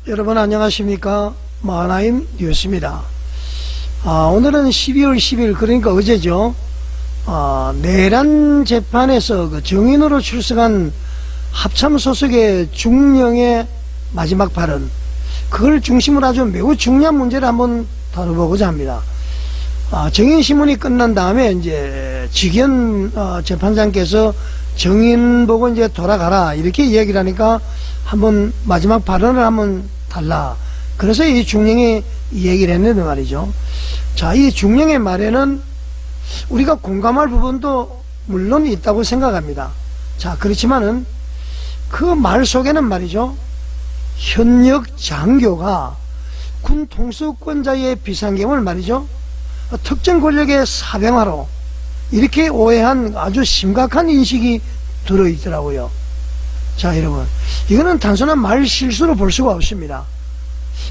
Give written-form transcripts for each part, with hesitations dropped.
여러분 안녕하십니까? 마하나임 뉴스입니다. 오늘은 12월 10일 그러니까 어제죠. 내란 재판에서 그 증인으로 출석한 합참 소속의 중령의 마지막 발언, 그걸 중심으로 아주 매우 중요한 문제를 한번 다뤄보고자 합니다. 증인 신문이 끝난 다음에 이제 직연 재판장께서 증인 보고 이제 돌아가라 이렇게 이야기를 하니까 한번 마지막 발언을 한번 달라. 그래서 이 중령이 이 얘기를 했는데 말이죠. 자, 이 중령의 말에는 우리가 공감할 부분도 물론 있다고 생각합니다. 자, 그렇지만은 그 말 속에는 말이죠, 현역 장교가 군 통수권자의 비상계엄을 말이죠, 특정 권력의 사병화로 이렇게 오해한 아주 심각한 인식이 들어있더라고요. 자, 여러분, 이거는 단순한 말 실수로 볼 수가 없습니다.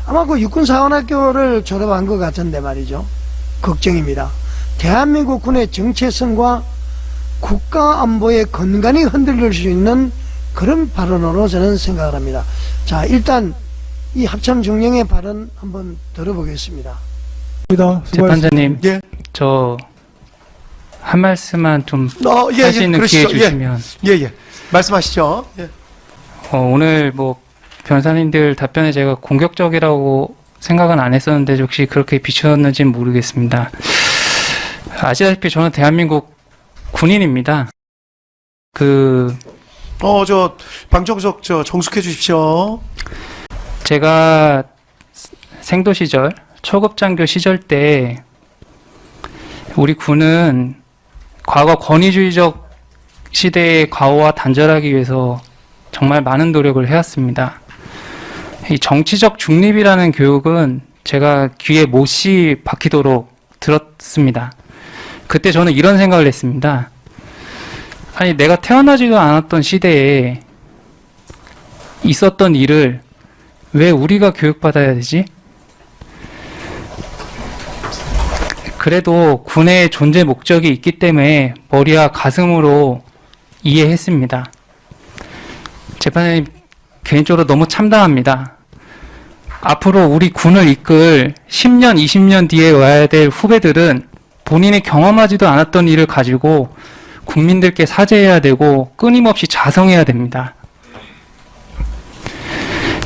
아마 그 육군사관학교를 졸업한 것 같은데 말이죠, 걱정입니다. 대한민국 군의 정체성과 국가안보의 건강이 흔들릴 수 있는 그런 발언으로 저는 생각을 합니다. 자, 일단 이 합참 중령의 발언 한번 들어보겠습니다. 재판장님, 예. 저 한 말씀만 좀 예, 할 수 있는 기회 그러시죠. 주시면. 예. 말씀하시죠. 예. 오늘 뭐 변호사님들 답변에 제가 공격적이라고 생각은 안 했었는데 혹시 그렇게 비추었는지는 모르겠습니다. 아시다시피 저는 대한민국 군인입니다. 방정석 정숙해 주십시오. 제가 생도 시절, 초급장교 시절 때 우리 군은 과거 권위주의적 시대의 과오와 단절하기 위해서 정말 많은 노력을 해왔습니다. 이 정치적 중립이라는 교육은 제가 귀에 못이 박히도록 들었습니다. 그때 저는 이런 생각을 했습니다. 아니, 내가 태어나지도 않았던 시대에 있었던 일을 왜 우리가 교육받아야 되지? 그래도 군의 존재 목적이 있기 때문에 머리와 가슴으로 이해했습니다. 재판장님, 개인적으로 너무 참담합니다. 앞으로 우리 군을 이끌 10년, 20년 뒤에 와야 될 후배들은 본인이 경험하지도 않았던 일을 가지고 국민들께 사죄해야 되고 끊임없이 자성해야 됩니다.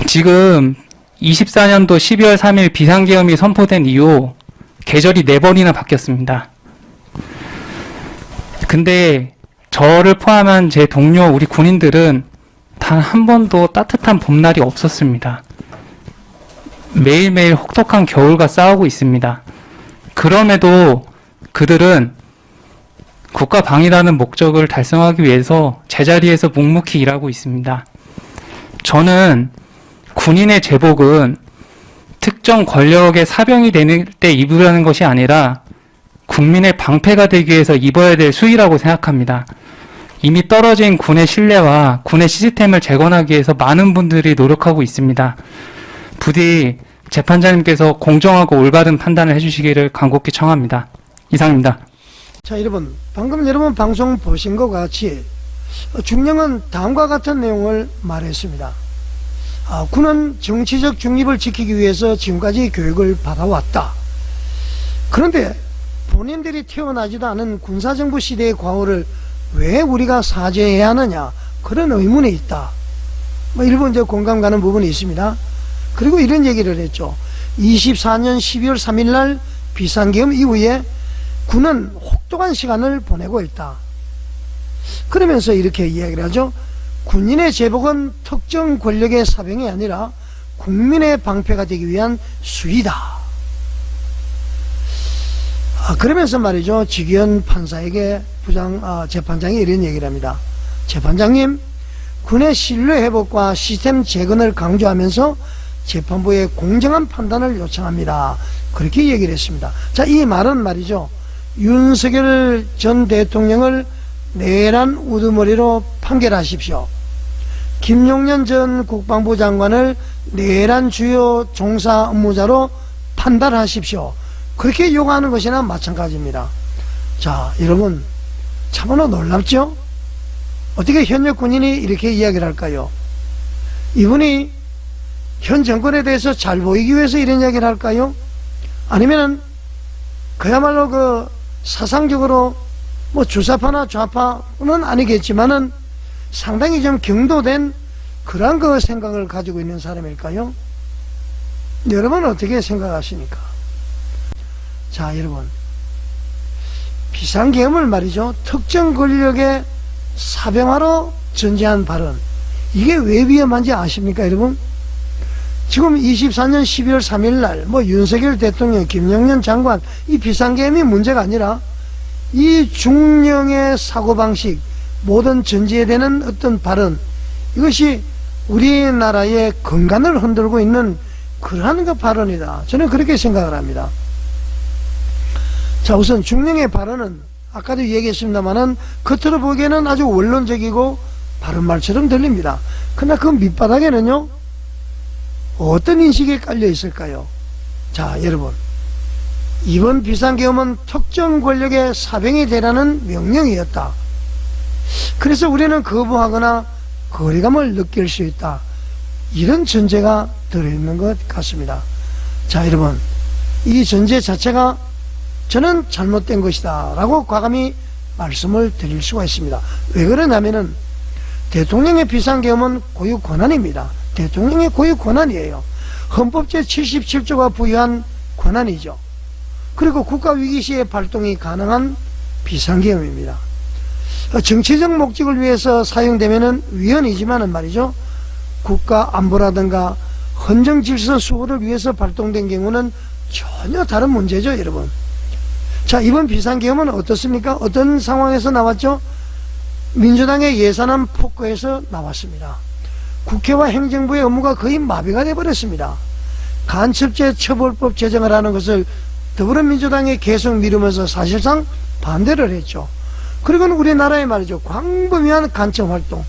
지금 24년도 12월 3일 비상계엄이 선포된 이후 계절이 4번이나 바뀌었습니다. 근데 저를 포함한 제 동료 우리 군인들은 단 한 번도 따뜻한 봄날이 없었습니다. 매일매일 혹독한 겨울과 싸우고 있습니다. 그럼에도 그들은 국가 방위라는 목적을 달성하기 위해서 제자리에서 묵묵히 일하고 있습니다. 저는 군인의 제복은 특정 권력의 사병이 되는 때 입으라는 것이 아니라 국민의 방패가 되기 위해서 입어야 될 수의라고 생각합니다. 이미 떨어진 군의 신뢰와 군의 시스템을 재건하기 위해서 많은 분들이 노력하고 있습니다. 부디 재판장님께서 공정하고 올바른 판단을 해주시기를 간곡히 청합니다. 이상입니다. 자, 여러분, 방금 여러분 방송 보신 것 같이 중령은 다음과 같은 내용을 말했습니다. 군은 정치적 중립을 지키기 위해서 지금까지 교육을 받아왔다. 그런데 본인들이 태어나지도 않은 군사정부 시대의 과오를 왜 우리가 사죄해야 하느냐, 그런 의문이 있다. 일부 이제 공감 가는 부분이 있습니다. 그리고 이런 얘기를 했죠. 24년 12월 3일 날 비상계엄 이후에 군은 혹독한 시간을 보내고 있다. 그러면서 이렇게 이야기를 하죠. 군인의 제복은 특정 권력의 사병이 아니라 국민의 방패가 되기 위한 수의다. 그러면서 말이죠, 직위원 판사에게 재판장이 이런 얘기를 합니다. 재판장님, 군의 신뢰 회복과 시스템 재건을 강조하면서 재판부의 공정한 판단을 요청합니다. 그렇게 얘기를 했습니다. 자, 이 말은 말이죠, 윤석열 전 대통령을 내란 우두머리로 판결하십시오. 김용년 전 국방부 장관을 내란 주요 종사 업무자로 판단하십시오. 그렇게 요구하는 것이나 마찬가지입니다. 자, 여러분, 참으로 놀랍죠? 어떻게 현역 군인이 이렇게 이야기를 할까요? 이분이 현 정권에 대해서 잘 보이기 위해서 이런 이야기를 할까요? 아니면은 그야말로 그 사상적으로 뭐 주사파나 좌파는 아니겠지만은 상당히 좀 경도된 그러한 그 생각을 가지고 있는 사람일까요? 여러분 어떻게 생각하십니까? 자, 여러분, 비상계엄을 말이죠, 특정 권력의 사병화로 전제한 발언, 이게 왜 위험한지 아십니까, 여러분? 지금 24년 12월 3일 날 뭐 윤석열 대통령, 김영현 장관, 이 비상계엄이 문제가 아니라 이 중령의 사고방식, 모든 전제에 되는 어떤 발언, 이것이 우리나라의 근간을 흔들고 있는 그러한 그 발언이다. 저는 그렇게 생각을 합니다. 자, 우선 중령의 발언은 아까도 얘기했습니다만은 겉으로 보기에는 아주 원론적이고 바른 말처럼 들립니다. 그러나 그 밑바닥에는요, 어떤 인식이 깔려 있을까요? 자, 여러분, 이번 비상계엄은 특정 권력의 사병이 되라는 명령이었다. 그래서 우리는 거부하거나 거리감을 느낄 수 있다. 이런 전제가 들어있는 것 같습니다. 자, 여러분, 이 전제 자체가 저는 잘못된 것이다 라고 과감히 말씀을 드릴 수가 있습니다. 왜 그러냐면은 대통령의 비상계엄은 고유 권한입니다. 대통령의 고유 권한이에요. 헌법 제77조가 부여한 권한이죠. 그리고 국가위기 시에 발동이 가능한 비상계엄입니다. 정치적 목적을 위해서 사용되면은 위헌이지만은 말이죠, 국가 안보라든가 헌정 질서 수호를 위해서 발동된 경우는 전혀 다른 문제죠, 여러분. 자, 이번 비상계엄은 어떻습니까? 어떤 상황에서 나왔죠? 민주당의 예산안 폭거에서 나왔습니다. 국회와 행정부의 업무가 거의 마비가 되어버렸습니다. 간첩죄 처벌법 제정을 하는 것을 더불어민주당이 계속 미루면서 사실상 반대를 했죠. 그리고 우리나라에 말이죠, 광범위한 간첩활동,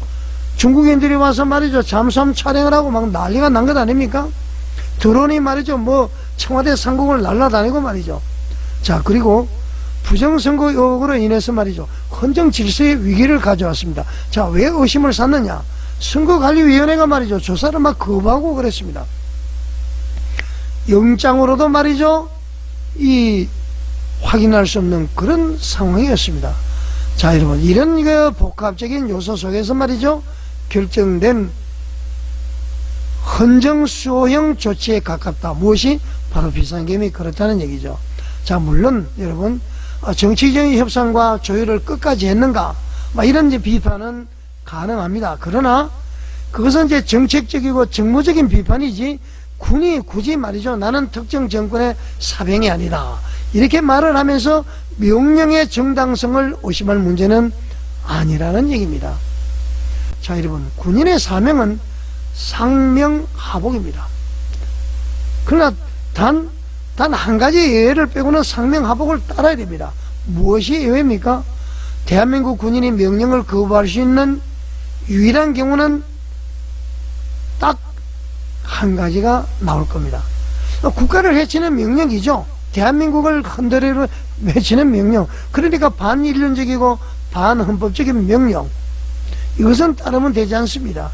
중국인들이 와서 말이죠, 잠수함 촬영을 하고 막 난리가 난 것 아닙니까? 드론이 말이죠, 뭐 청와대 상공을 날아다니고 말이죠. 자, 그리고 부정선거 의혹으로 인해서 말이죠, 헌정 질서의 위기를 가져왔습니다. 자, 왜 의심을 샀느냐? 선거관리위원회가 말이죠, 조사를 막 거부하고 그랬습니다. 영장으로도 말이죠, 이 확인할 수 없는 그런 상황이었습니다. 자, 여러분, 이런 그 복합적인 요소 속에서 말이죠, 결정된 헌정수호형 조치에 가깝다. 무엇이? 바로 비상계엄이 그렇다는 얘기죠. 자, 물론 여러분, 정치적인 협상과 조율을 끝까지 했는가, 막 이런 이제 비판은 가능합니다. 그러나 그것은 이제 정책적이고 정무적인 비판이지, 군이 굳이 말이죠, 나는 특정 정권의 사병이 아니다, 이렇게 말을 하면서 명령의 정당성을 의심할 문제는 아니라는 얘기입니다. 자, 여러분, 군인의 사명은 상명하복입니다. 그러나 단 한 가지 예외를 빼고는 상명하복을 따라야 됩니다. 무엇이 예외입니까? 대한민국 군인이 명령을 거부할 수 있는 유일한 경우는 딱 한 가지가 나올 겁니다. 국가를 해치는 명령이죠. 대한민국을 흔들어로 외치는 명령. 그러니까 반인륜적이고 반헌법적인 명령, 이것은 따르면 되지 않습니다.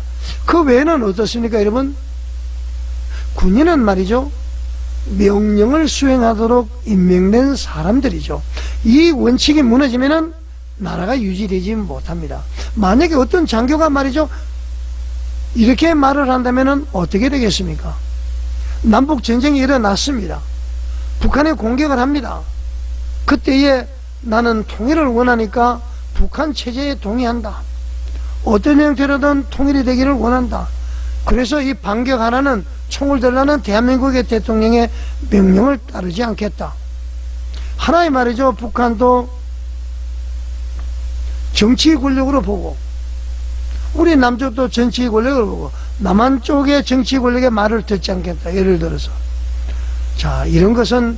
그 외에는 어떻습니까, 여러분? 군인은 말이죠, 명령을 수행하도록 임명된 사람들이죠. 이 원칙이 무너지면은 나라가 유지되지 못합니다. 만약에 어떤 장교가 말이죠, 이렇게 말을 한다면은 어떻게 되겠습니까? 남북 전쟁이 일어났습니다. 북한에 공격을 합니다. 그때에 나는 통일을 원하니까 북한 체제에 동의한다. 어떤 형태로든 통일이 되기를 원한다. 그래서 이 반격 하나는 총을 들라는 대한민국의 대통령의 명령을 따르지 않겠다. 하나의 말이죠, 북한도 정치 권력으로 보고, 우리 남쪽도 정치 권력을 보고, 남한 쪽의 정치 권력의 말을 듣지 않겠다. 예를 들어서, 자, 이런 것은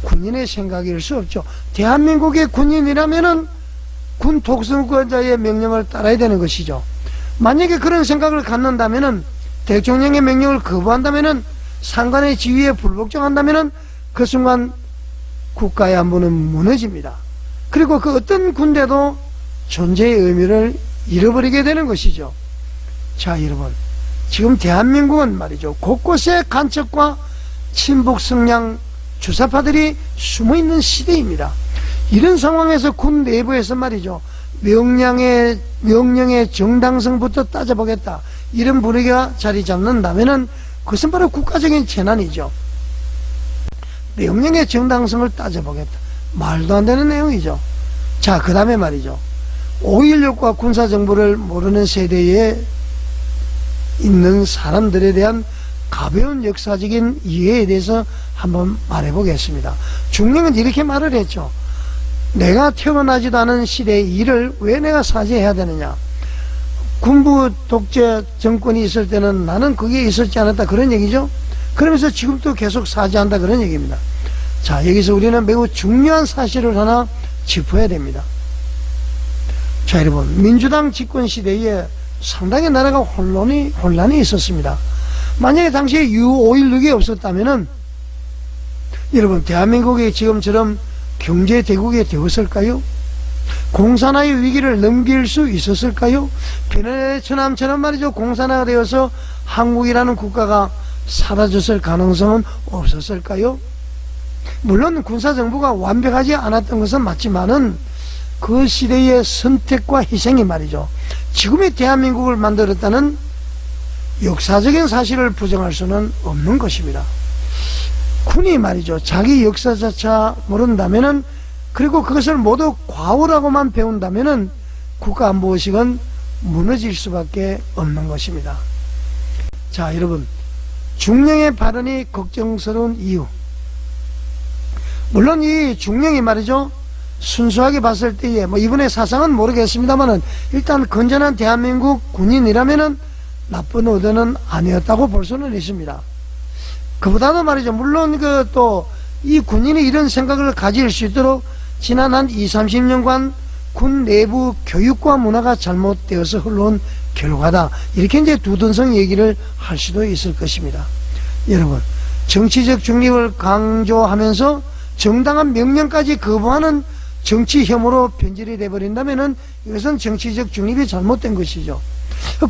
군인의 생각일 수 없죠. 대한민국의 군인이라면은 군 독성권자의 명령을 따라야 되는 것이죠. 만약에 그런 생각을 갖는다면은, 대통령의 명령을 거부한다면은, 상관의 지위에 불복종한다면은 그 순간 국가의 안보는 무너집니다. 그리고 그 어떤 군대도 존재의 의미를 잃어버리게 되는 것이죠. 자, 여러분, 지금 대한민국은 말이죠, 곳곳에 간첩과 친북 성향 주사파들이 숨어있는 시대입니다. 이런 상황에서 군 내부에서 말이죠, 명령의 정당성부터 따져보겠다, 이런 분위기가 자리 잡는다면은 그것은 바로 국가적인 재난이죠. 명령의 정당성을 따져보겠다, 말도 안 되는 내용이죠. 자, 그 다음에 말이죠, 5.16과 군사정부를 모르는 세대에 있는 사람들에 대한 가벼운 역사적인 이해에 대해서 한번 말해보겠습니다. 중령은 이렇게 말을 했죠. 내가 태어나지도 않은 시대의 일을 왜 내가 사죄해야 되느냐. 군부 독재 정권이 있을 때는 나는 거기에 있었지 않았다, 그런 얘기죠. 그러면서 지금도 계속 사죄한다, 그런 얘기입니다. 자, 여기서 우리는 매우 중요한 사실을 하나 짚어야 됩니다. 자, 여러분, 민주당 집권 시대에 상당히 나라가 혼란이 있었습니다. 만약에 당시에 U516이 없었다면은 여러분, 대한민국이 지금처럼 경제 대국이 되었을까요? 공산화의 위기를 넘길 수 있었을까요? 베네수엘처럼 말이죠, 공산화가 되어서 한국이라는 국가가 사라졌을 가능성은 없었을까요? 물론 군사정부가 완벽하지 않았던 것은 맞지만은 그 시대의 선택과 희생이 말이죠, 지금의 대한민국을 만들었다는 역사적인 사실을 부정할 수는 없는 것입니다. 군이 말이죠, 자기 역사조차 모른다면은, 그리고 그것을 모두 과오라고만 배운다면은 국가안보의식은 무너질 수밖에 없는 것입니다. 자, 여러분, 중령의 발언이 걱정스러운 이유, 물론 이 중령이 말이죠, 순수하게 봤을 때에 이분의 사상은 모르겠습니다만은 일단 건전한 대한민국 군인이라면은 나쁜 의도는 아니었다고 볼 수는 있습니다. 그보다도 말이죠, 물론 또 이 군인이 이런 생각을 가질 수 있도록 지난 한 20-30년간 군 내부 교육과 문화가 잘못되어서 흘러온 결과다, 이렇게 이제 두둔성 얘기를 할 수도 있을 것입니다. 여러분, 정치적 중립을 강조하면서 정당한 명령까지 거부하는 정치 혐오로 변질이 되어버린다면은 이것은 정치적 중립이 잘못된 것이죠.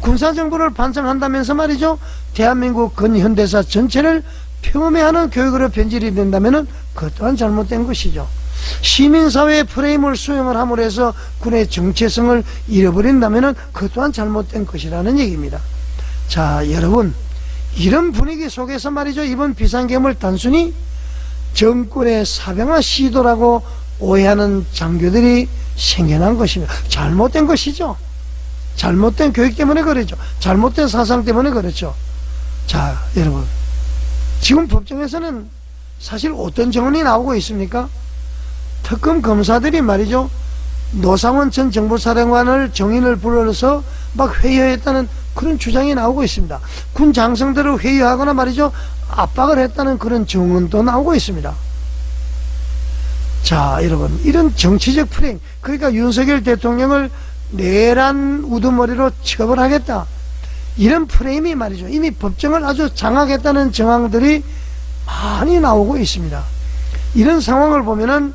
군사정부를 반성한다면서 말이죠, 대한민국 근현대사 전체를 폄훼하는 교육으로 변질이 된다면은 그것 또한 잘못된 것이죠. 시민사회의 프레임을 수용을 함으로 해서 군의 정체성을 잃어버린다면은 그것 또한 잘못된 것이라는 얘기입니다. 자, 여러분, 이런 분위기 속에서 말이죠, 이번 비상계엄을 단순히 정권의 사병화 시도라고 오해하는 장교들이 생겨난 것입니다. 잘못된 것이죠. 잘못된 교육 때문에 그렇죠. 잘못된 사상 때문에 그렇죠. 자, 여러분, 지금 법정에서는 사실 어떤 정언이 나오고 있습니까? 특검 검사들이 말이죠, 노상원 전 정보사령관을 정인을 불러서 막 회유했다는 그런 주장이 나오고 있습니다. 군 장성들을 회유하거나 말이죠, 압박을 했다는 그런 정언도 나오고 있습니다. 자, 여러분, 이런 정치적 프레임, 그러니까 윤석열 대통령을 내란 우두머리로 취급을 하겠다, 이런 프레임이 말이죠, 이미 법정을 아주 장악했다는 정황들이 많이 나오고 있습니다. 이런 상황을 보면은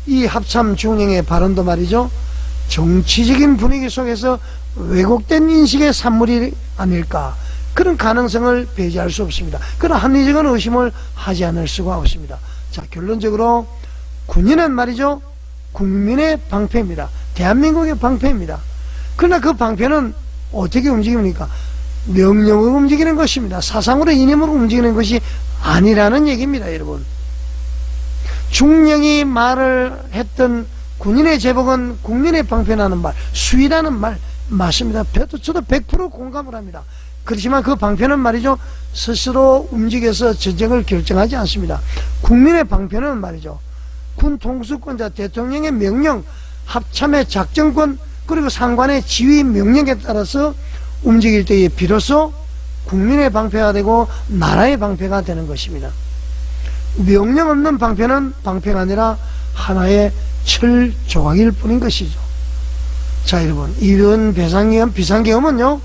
이 합참 중령의 발언도 말이죠, 정치적인 분위기 속에서 왜곡된 인식의 산물이 아닐까, 그런 가능성을 배제할 수 없습니다. 그런 합리적인 의심을 하지 않을 수가 없습니다. 자, 결론적으로 군인은 말이죠, 국민의 방패입니다. 대한민국의 방패입니다. 그러나 그 방패는 어떻게 움직입니까? 명령으로 움직이는 것입니다. 사상으로 이념으로 움직이는 것이 아니라는 얘기입니다, 여러분. 중령이 말을 했던 군인의 제복은 국민의 방패라는 말, 수위라는 말 맞습니다. 저도 100% 공감을 합니다. 그렇지만 그 방패는 말이죠, 스스로 움직여서 전쟁을 결정하지 않습니다. 국민의 방패는 말이죠, 군 통수권자 대통령의 명령, 합참의 작전권, 그리고 상관의 지휘 명령에 따라서 움직일 때에 비로소 국민의 방패가 되고 나라의 방패가 되는 것입니다. 명령 없는 방패는 방패가 아니라 하나의 철 조각일 뿐인 것이죠. 자, 여러분, 이런 비상계엄은요,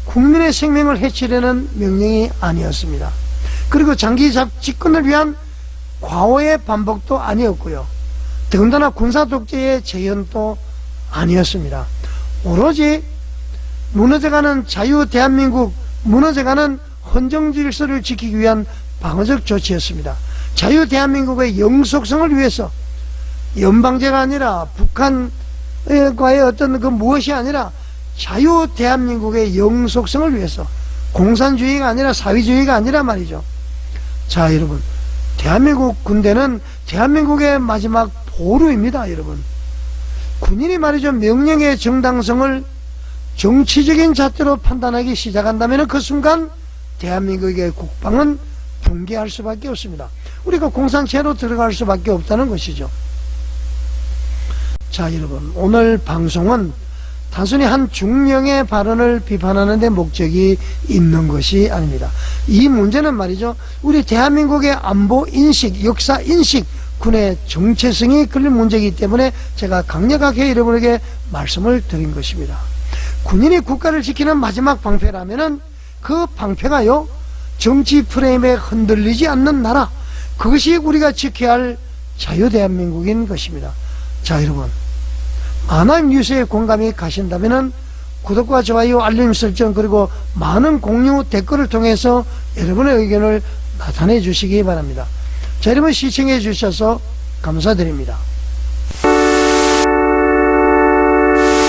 국민의 생명을 해치려는 명령이 아니었습니다. 그리고 장기 집권을 위한 과오의 반복도 아니었고요, 더군다나 군사 독재의 재현도 아니었습니다. 오로지 무너져가는 자유 대한민국 무너져가는 헌정 질서를 지키기 위한 방어적 조치였습니다. 자유 대한민국의 영속성을 위해서 연방제가 아니라 북한과의 어떤 그 무엇이 아니라 자유 대한민국의 영속성을 위해서 공산주의가 아니라 사회주의가 아니라 말이죠. 자, 여러분, 대한민국 군대는 대한민국의 마지막 보루입니다. 여러분, 군인이 말이죠, 명령의 정당성을 정치적인 잣대로 판단하기 시작한다면 그 순간 대한민국의 국방은 붕괴할 수밖에 없습니다. 우리가 공산체로 들어갈 수밖에 없다는 것이죠. 자, 여러분, 오늘 방송은 단순히 한 중령의 발언을 비판하는 데 목적이 있는 것이 아닙니다. 이 문제는 말이죠, 우리 대한민국의 안보 인식, 역사 인식, 군의 정체성이 걸린 문제이기 때문에 제가 강력하게 여러분에게 말씀을 드린 것입니다. 군인이 국가를 지키는 마지막 방패라면은 그 방패가요, 정치 프레임에 흔들리지 않는 나라, 그것이 우리가 지켜야 할 자유 대한민국인 것입니다. 자, 여러분, 만화임 뉴스에 공감이 가신다면은 구독과 좋아요, 알림 설정, 그리고 많은 공유, 댓글을 통해서 여러분의 의견을 나타내 주시기 바랍니다. 자, 여러분, 시청해 주셔서 감사드립니다.